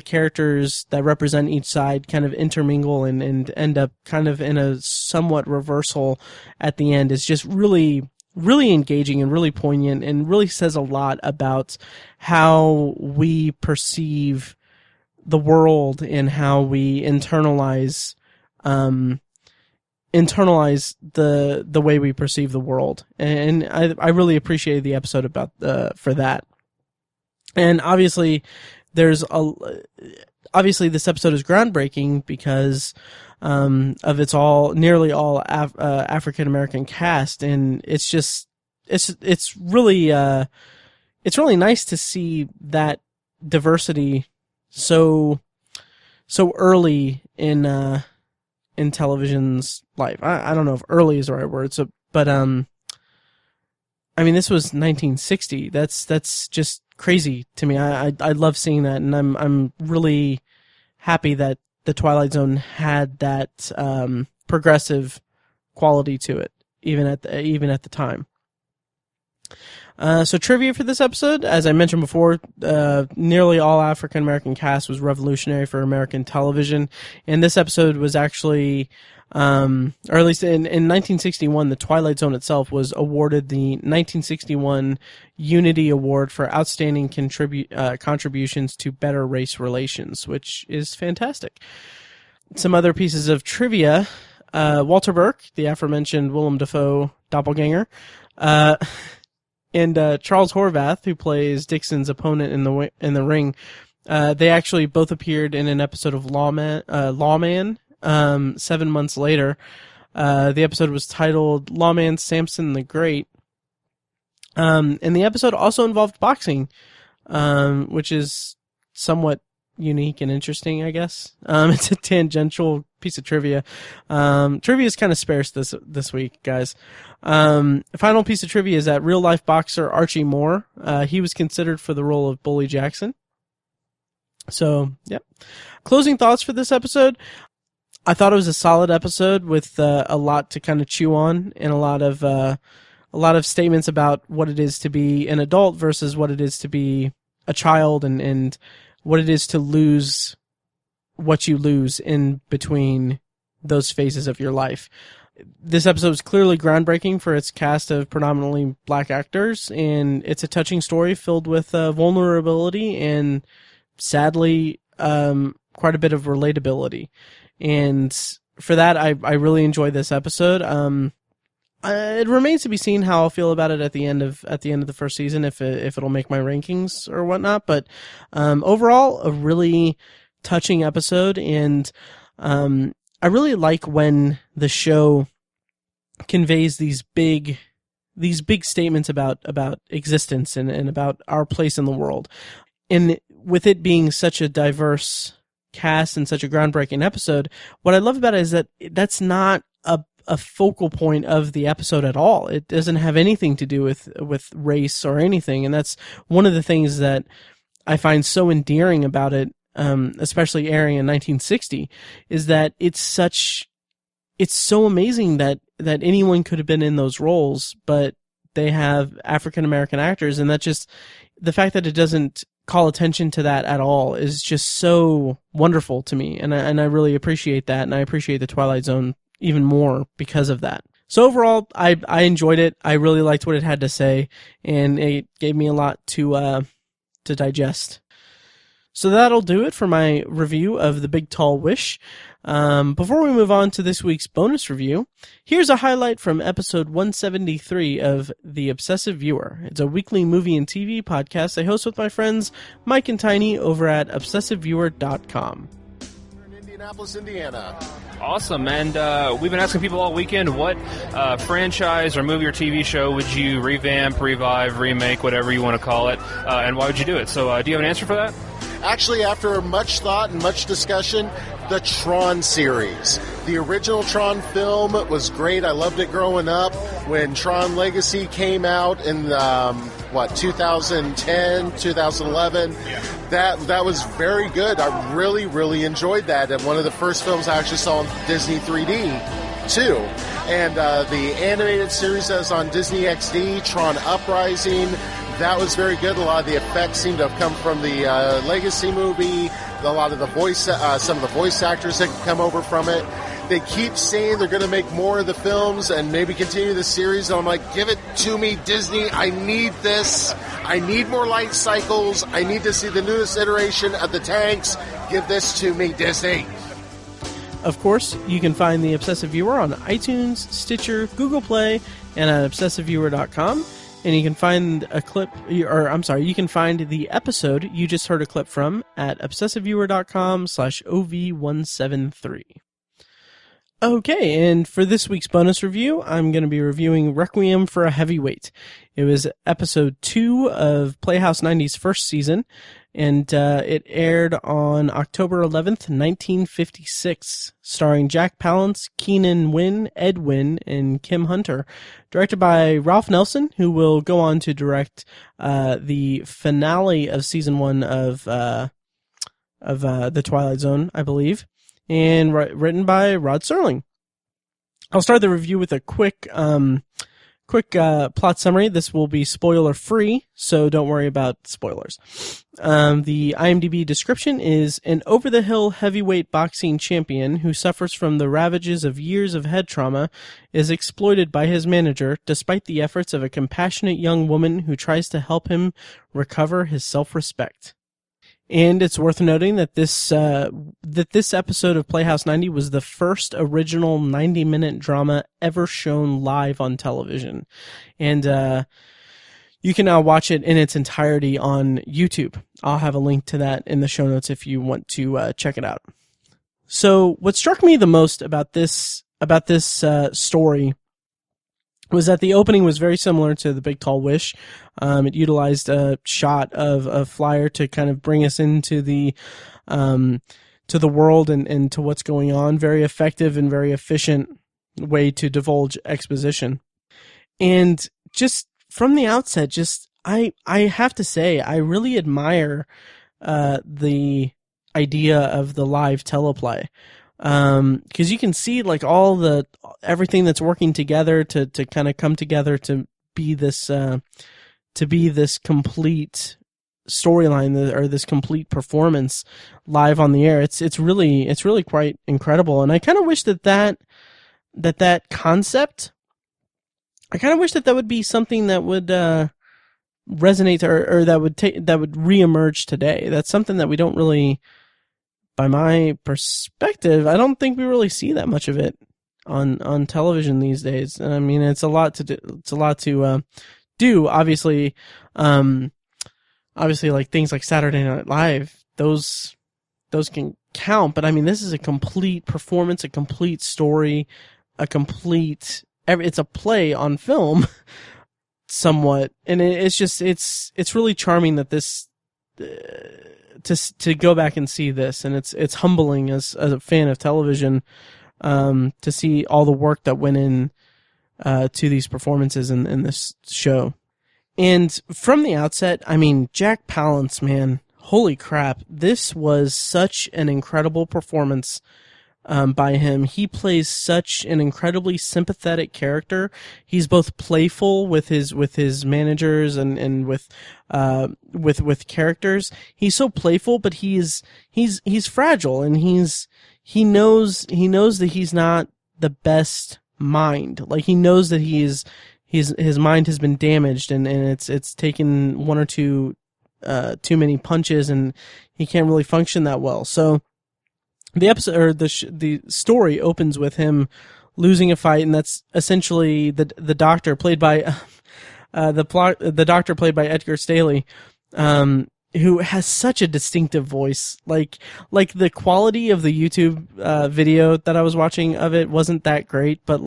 characters that represent each side kind of intermingle and end up kind of in a somewhat reversal at the end is just really, really engaging and really poignant, and really says a lot about how we perceive the world and how we internalize the way we perceive the world. And I really appreciated the episode about for that. And obviously this episode is groundbreaking because of its nearly all African American cast, and it's really nice to see that diversity so early in television's life. I don't know if early is the right word, but I mean, this was 1960. That's just crazy to me. I love seeing that, and I'm really happy that the Twilight Zone had that progressive quality to it, even at the time. So trivia for this episode, as I mentioned before, nearly all African American cast was revolutionary for American television, and this episode was actually, or at least in 1961, the Twilight Zone itself was awarded the 1961 Unity Award for outstanding contributions to better race relations, which is fantastic. Some other pieces of trivia: Walter Burke, the aforementioned Willem Dafoe doppelganger, and Charles Horvath, who plays Dixon's opponent in the ring, they actually both appeared in an episode of Lawman 7 months later. The episode was titled Lawman Samson the Great, and the episode also involved boxing, which is somewhat unique and interesting, I guess. It's a tangential piece of trivia. Trivia is kind of sparse this week, guys. Final piece of trivia is that real life boxer Archie Moore, he was considered for the role of Bully Jackson. So, yep. Closing thoughts for this episode. I thought it was a solid episode with a lot to kind of chew on, and a lot of statements about what it is to be an adult versus what it is to be a child, and what it is to lose what you lose in between those phases of your life. This episode is clearly groundbreaking for its cast of predominantly black actors, and it's a touching story filled with vulnerability and, sadly, quite a bit of relatability. And for that, I really enjoyed this episode. It remains to be seen how I'll feel about it at the end of the first season, if it'll make my rankings or whatnot. But overall, a really touching episode, and I really like when the show conveys these big statements about existence and about our place in the world. And with it being such a diverse cast and such a groundbreaking episode, what I love about it is that that's not a focal point of the episode at all. It doesn't have anything to do with race or anything, and that's one of the things that I find so endearing about it, especially airing in 1960, is that it's so amazing that anyone could have been in those roles, but they have African American actors, and that just, the fact that it doesn't call attention to that at all is just so wonderful to me, and I really appreciate that, and I appreciate the Twilight Zone even more because of that. So overall, I enjoyed it. I really liked what it had to say, and it gave me a lot to digest. So that'll do it for my review of The Big Tall Wish. Before we move on to this week's bonus review, here's a highlight from episode 173 of The Obsessive Viewer. It's a weekly movie and TV podcast I host with my friends Mike and Tiny over at obsessiveviewer.com. In Indianapolis, Indiana. Awesome, and we've been asking people all weekend, what franchise or movie or TV show would you revamp, revive, remake, whatever you want to call it, and why would you do it? So do you have an answer for that? Actually, after much thought and much discussion, the Tron series. The original Tron film was great. I loved it growing up. When Tron Legacy came out in 2010, 2011, that was very good. I really, really enjoyed that. And one of the first films I actually saw on Disney 3D too. And the animated series that was on Disney XD, Tron Uprising, that was very good. A lot of the effects seem to have come from the Legacy movie. A lot of the some of the voice actors had come over from it. They keep saying they're going to make more of the films and maybe continue the series. And I'm like, give it to me, Disney. I need this. I need more light cycles. I need to see the newest iteration of the tanks. Give this to me, Disney. Of course, you can find The Obsessive Viewer on iTunes, Stitcher, Google Play, and at obsessiveviewer.com. And you can find you can find the episode you just heard a clip from at obsessiveviewer.com/OV173. Okay, and for this week's bonus review, I'm going to be reviewing Requiem for a Heavyweight. It was episode 2 of Playhouse 90's first season, and it aired on October 11th, 1956, starring Jack Palance, Keenan Wynn, Ed Wynn, and Kim Hunter. Directed by Ralph Nelson, who will go on to direct the finale of season 1 of The Twilight Zone, I believe, and written by Rod Serling. I'll start the review with a quick plot summary. This will be spoiler free, so don't worry about spoilers. The IMDb description is: an over-the-hill heavyweight boxing champion who suffers from the ravages of years of head trauma is exploited by his manager despite the efforts of a compassionate young woman who tries to help him recover his self-respect. And it's worth noting that this episode of Playhouse 90 was the first original 90-minute drama ever shown live on television. And you can now watch it in its entirety on YouTube. I'll have a link to that in the show notes if you want to check it out. So what struck me the most about this story was that the opening was very similar to The Big Tall Wish. It utilized a shot of a flyer to kind of bring us into the world and to what's going on. Very effective and very efficient way to divulge exposition. And just from the outset, I have to say, I really admire the idea of the live teleplay. Cause you can see like everything that's working together to kind of come together to be this complete storyline or this complete performance live on the air. It's really quite incredible. And I kind of wish that concept, I kind of wish that would be something that would, resonate or that would reemerge today. That's something that we don't really by my perspective, I don't think we really see that much of it on television these days. I mean, it's a lot to do. It's a lot to do. Obviously, like things like Saturday Night Live, those can count. But I mean, this is a complete performance, a complete story, it's a play on film, somewhat, and it's really charming that this. To go back and see this, and it's humbling as a fan of television, to see all the work that went in to these performances in this show. And from the outset, I mean, Jack Palance, man, holy crap, this was such an incredible performance by him. He plays such an incredibly sympathetic character. He's both playful with his managers and with characters. He's so playful, but he's fragile, and he knows that he's not the best mind. Like, he knows that his mind has been damaged, and it's taken one or two too many punches, and he can't really function that well. So the episode, or the story, opens with him losing a fight, and that's essentially the doctor played by the doctor played by Edgar Staley, who has such a distinctive voice. Like the quality of the YouTube video that I was watching of it wasn't that great, but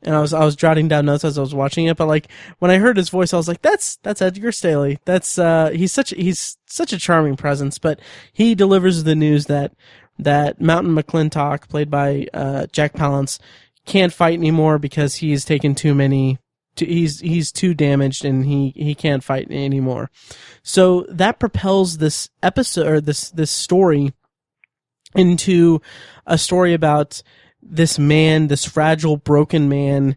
and I was jotting down notes as I was watching it, but like when I heard his voice, I was like, that's Edgar Staley. That's he's such a charming presence. But he delivers the news that Mountain McClintock, played by Jack Palance, can't fight anymore because he's taken too many. He's too damaged, and he can't fight anymore. So that propels this episode, or this story, into a story about this man, this fragile, broken man,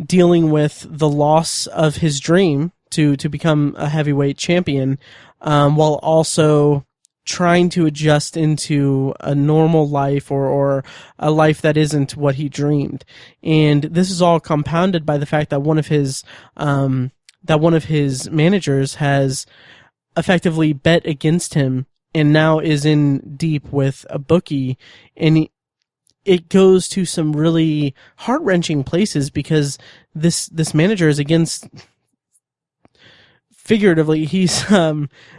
dealing with the loss of his dream to become a heavyweight champion, while also trying to adjust into a normal life, or a life that isn't what he dreamed. And this is all compounded by the fact that one of his managers has effectively bet against him, and now is in deep with a bookie, and it goes to some really heart-wrenching places, because this manager is against, figuratively, he's,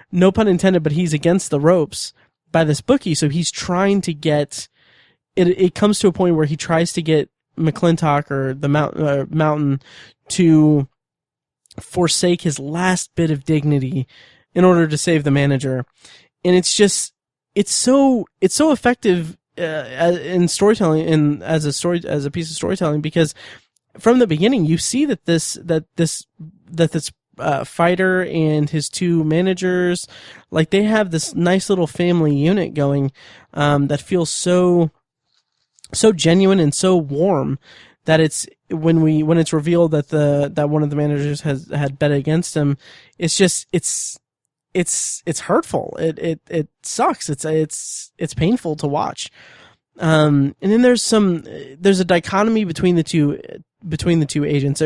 no pun intended, but he's against the ropes by this bookie. So he's trying to get, it comes to a point where he tries to get McClintock, or the Mountain, to forsake his last bit of dignity in order to save the manager. And it's so effective in storytelling, and as a piece of storytelling, because from the beginning you see that this fighter and his two managers, like, they have this nice little family unit going, that feels so genuine and so warm, that it's when it's revealed that one of the managers had bet against him, it's hurtful. It sucks. It's painful to watch. And then there's a dichotomy between the two agents.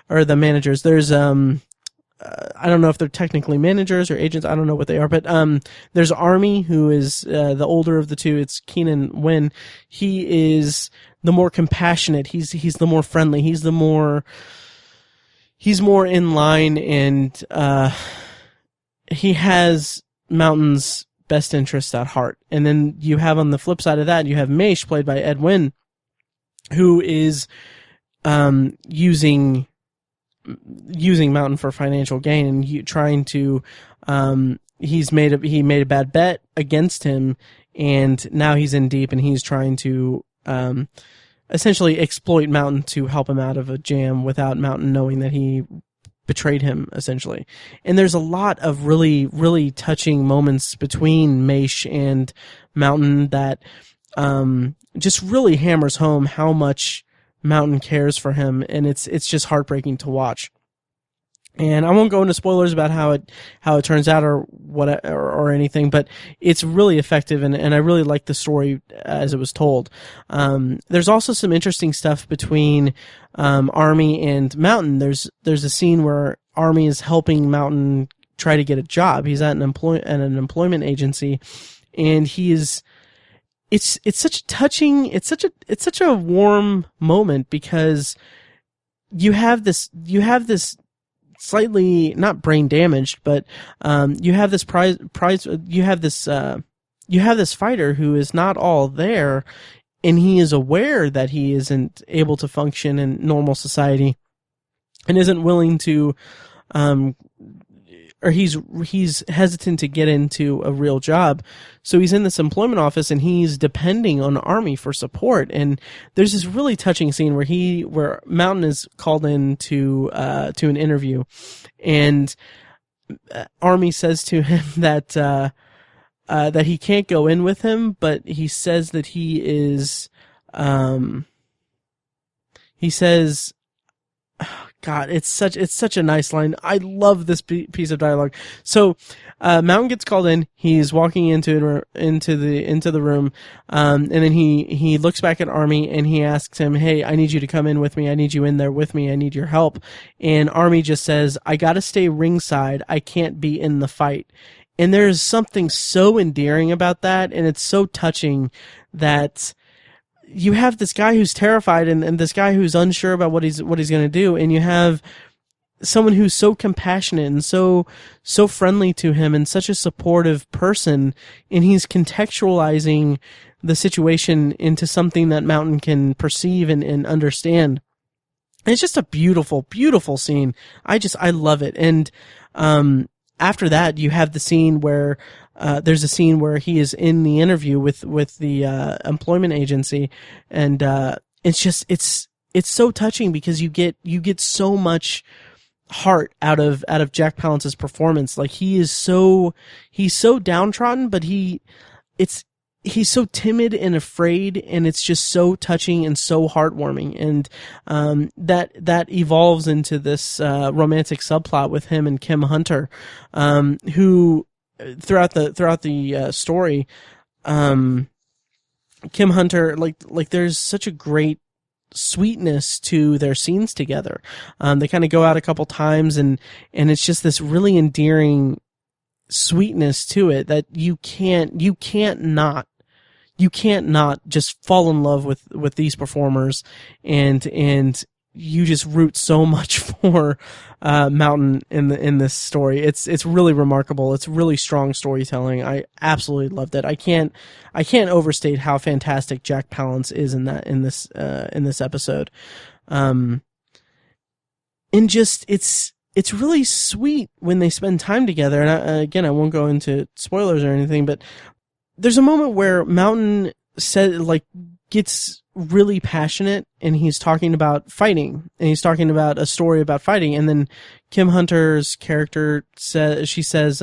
Or the managers. There's I don't know if they're technically managers or agents. I don't know what they are, but there's Army, who is the older of the two. It's Keenan Wynn. He is the more compassionate. He's the more friendly. He's more in line, and he has Mountain's best interests at heart. And then you have, on the flip side of that, you have Maish, played by Ed Wynn, who is using Mountain for financial gain, and trying to he made a bad bet against him, and now he's in deep, and he's trying to essentially exploit Mountain to help him out of a jam without Mountain knowing that he betrayed him, essentially. And there's a lot of really, really touching moments between Maish and Mountain that just really hammers home how much Mountain cares for him, and it's just heartbreaking to watch. And I won't go into spoilers about how it turns out or anything, but it's really effective, and I really like the story as it was told. There's also some interesting stuff between Army and Mountain. There's a scene where Army is helping Mountain try to get a job. He's at an employment agency, and it's such a touching, it's such a warm moment, because you have this slightly, not brain damaged, but you have this you have this fighter who is not all there, and he is aware that he isn't able to function in normal society, and isn't willing to, or he's hesitant to get into a real job. So he's in this employment office, and he's depending on Army for support. And there's this really touching scene where Mountain is called in to an interview, and Army says to him that he can't go in with him, but he says that he is, he says, oh God, it's such a nice line. I love this piece of dialogue. So, Mountain gets called in. He's walking into the room, and then he looks back at Army, and he asks him, "Hey, I need you to come in with me. I need you in there with me. I need your help." And Army just says, "I gotta stay ringside. I can't be in the fight." And there's something so endearing about that, and it's so touching that you have this guy who's terrified, and this guy who's unsure about what he's going to do, and you have someone who's so compassionate and so friendly to him, and such a supportive person, and he's contextualizing the situation into something that Mountain can perceive and understand. And it's just a beautiful, beautiful scene. I love it. And after that, you have the scene where there's a scene where he is in the interview with the employment agency, and it's so touching, because you get so much heart out of Jack Palance's performance. Like, he's so downtrodden, but he's so timid and afraid, and it's just so touching and so heartwarming. And that evolves into this romantic subplot with him and Kim Hunter, who throughout the story, Kim Hunter, like there's such a great sweetness to their scenes together. They kind of go out a couple times, and it's just this really endearing sweetness to it that you can't not just fall in love with these performers, and you just root so much for Mountain in this story. It's really remarkable. It's really strong storytelling. I absolutely loved it. I can't overstate how fantastic Jack Palance is in this episode. And just it's really sweet when they spend time together. And again, I won't go into spoilers or anything, but there's a moment where Mountain gets really passionate, and he's talking about fighting, and he's talking about a story about fighting, and then Kim Hunter's character says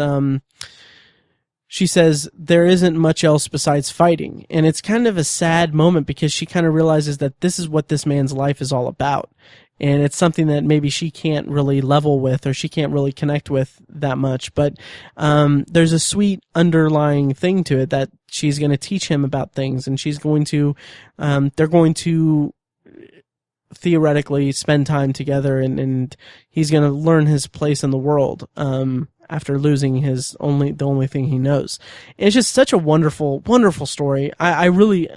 there isn't much else besides fighting. And it's kind of a sad moment, because she kind of realizes that this is what this man's life is all about. And it's something that maybe she can't really level with, or she can't really connect with that much. But there's a sweet underlying thing to it, that she's going to teach him about things, and she's going to, they're going to theoretically spend time together, and he's going to learn his place in the world after losing the only thing he knows. And it's just such a wonderful, wonderful story. I really...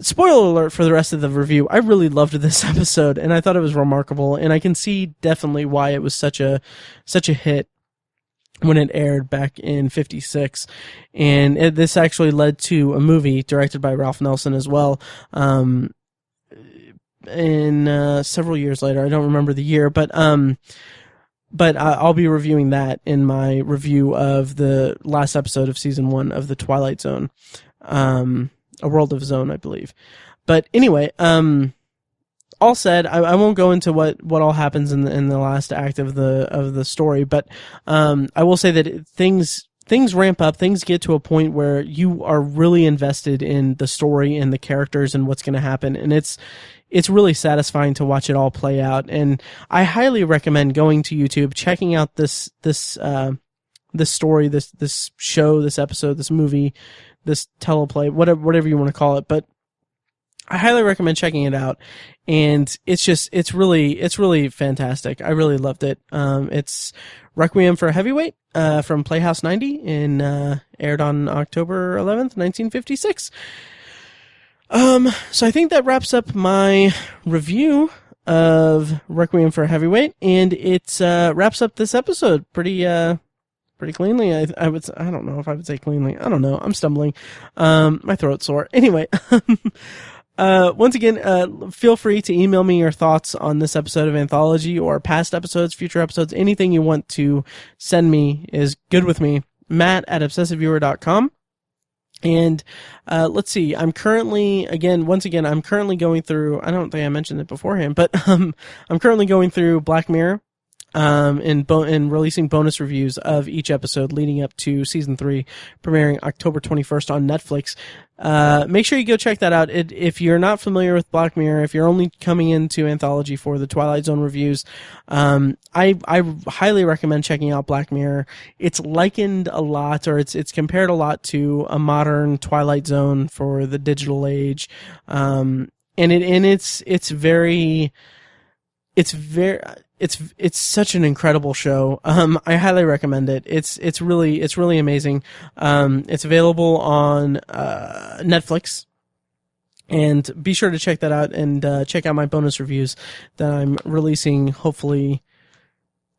Spoiler alert for the rest of the review. I really loved this episode, and I thought it was remarkable, and I can see definitely why it was such a hit when it aired back in '56. And this actually led to a movie directed by Ralph Nelson as well, in several years later. I don't remember the year, but I'll be reviewing that in my review of the last episode of season 1 of the Twilight Zone. A World of Zone, I believe. But anyway, all said, I won't go into what all happens in the last act of the story, but I will say that things ramp up, things get to a point where you are really invested in the story and the characters and what's going to happen, and it's really satisfying to watch it all play out. And I highly recommend going to YouTube, checking out this story, this show, this episode, this movie, this teleplay, whatever you want to call it. But I highly recommend checking it out, and it's really fantastic. I really loved it. It's Requiem for a Heavyweight, from Playhouse 90, and aired on October 11th, 1956. So I think that wraps up my review of Requiem for a Heavyweight, and it wraps up this episode pretty cleanly. I don't know if I would say cleanly. I don't know. I'm stumbling. My throat's sore. Anyway. Once again, feel free to email me your thoughts on this episode of Anthology or past episodes, future episodes. Anything you want to send me is good with me. Matt@obsessiveviewer.com. And let's see. I'm currently going through. I don't think I mentioned it beforehand, but I'm currently going through Black Mirror. And releasing bonus reviews of each episode leading up to season 3, premiering October 21st on Netflix. Make sure you go check that out. If you're not familiar with Black Mirror, if you're only coming into Anthology for the Twilight Zone reviews, I highly recommend checking out Black Mirror. It's likened a lot, or it's compared a lot to a modern Twilight Zone for the digital age. It's such an incredible show. I highly recommend it. It's really amazing. It's available on Netflix, and be sure to check that out, and check out my bonus reviews that I'm releasing hopefully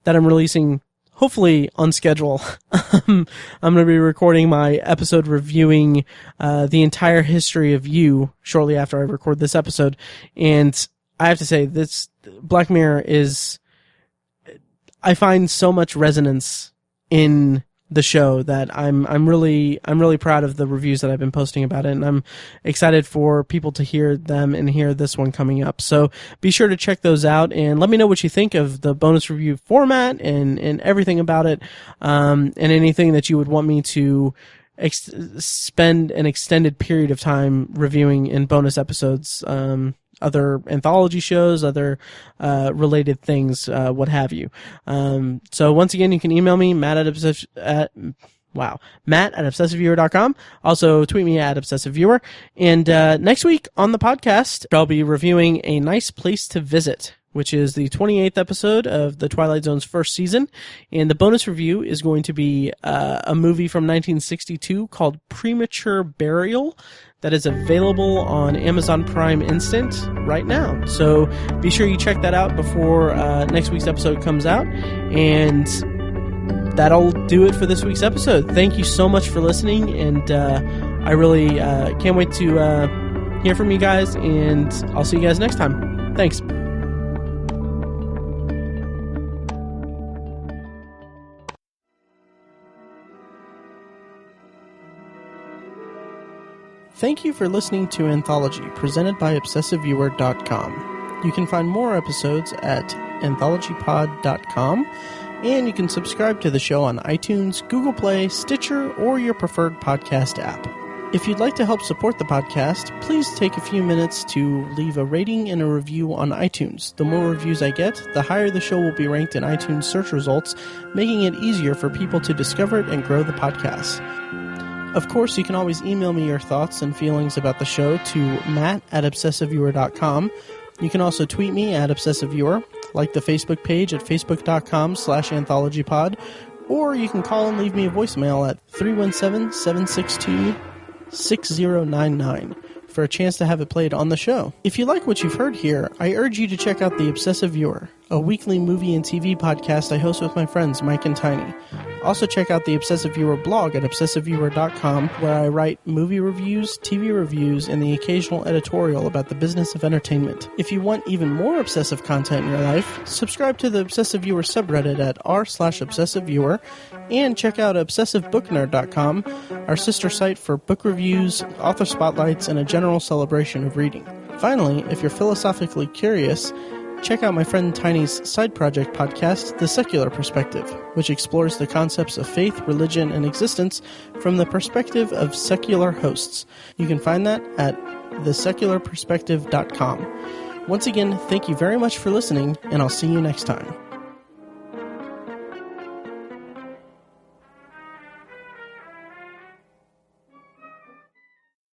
on schedule. I'm going to be recording my episode reviewing the entire history of You shortly after I record this episode, and I have to say, this Black Mirror I find so much resonance in the show that I'm really proud of the reviews that I've been posting about it, and I'm excited for people to hear them and hear this one coming up. So be sure to check those out, and let me know what you think of the bonus review format and everything about it, and anything that you would want me to spend an extended period of time reviewing in bonus episodes, other anthology shows, other related things, what have you. So once again, you can email me, Matt@obsessiveviewer.com. Also tweet me at obsessiveviewer. And next week on the podcast, I'll be reviewing A Nice Place to Visit, which is the 28th episode of the Twilight Zone's first season. And the bonus review is going to be a movie from 1962 called Premature Burial that is available on Amazon Prime Instant right now. So be sure you check that out before next week's episode comes out. And that'll do it for this week's episode. Thank you so much for listening, and I really can't wait to hear from you guys, and I'll see you guys next time. Thanks. Thank you for listening to Anthology, presented by ObsessiveViewer.com. You can find more episodes at AnthologyPod.com, and you can subscribe to the show on iTunes, Google Play, Stitcher, or your preferred podcast app. If you'd like to help support the podcast, please take a few minutes to leave a rating and a review on iTunes. The more reviews I get, the higher the show will be ranked in iTunes search results, making it easier for people to discover it and grow the podcast. Of course, you can always email me your thoughts and feelings about the show to matt@obsessiveviewer.com. You can also tweet me at obsessiveviewer, like the Facebook page at facebook.com/anthologypod, or you can call and leave me a voicemail at 317-762-6099 for a chance to have it played on the show. If you like what you've heard here, I urge you to check out The Obsessive Viewer, a weekly movie and TV podcast I host with my friends Mike and Tiny. Also check out the Obsessive Viewer blog at obsessiveviewer.com, where I write movie reviews, TV reviews, and the occasional editorial about the business of entertainment. If you want even more obsessive content in your life, subscribe to the Obsessive Viewer subreddit at r/obsessiveviewer, and check out obsessivebooknerd.com, our sister site for book reviews, author spotlights, and a general celebration of reading. Finally, if you're philosophically curious, check out my friend Tiny's side project podcast, The Secular Perspective, which explores the concepts of faith, religion, and existence from the perspective of secular hosts. You can find that at thesecularperspective.com. Once again, thank you very much for listening, and I'll see you next time.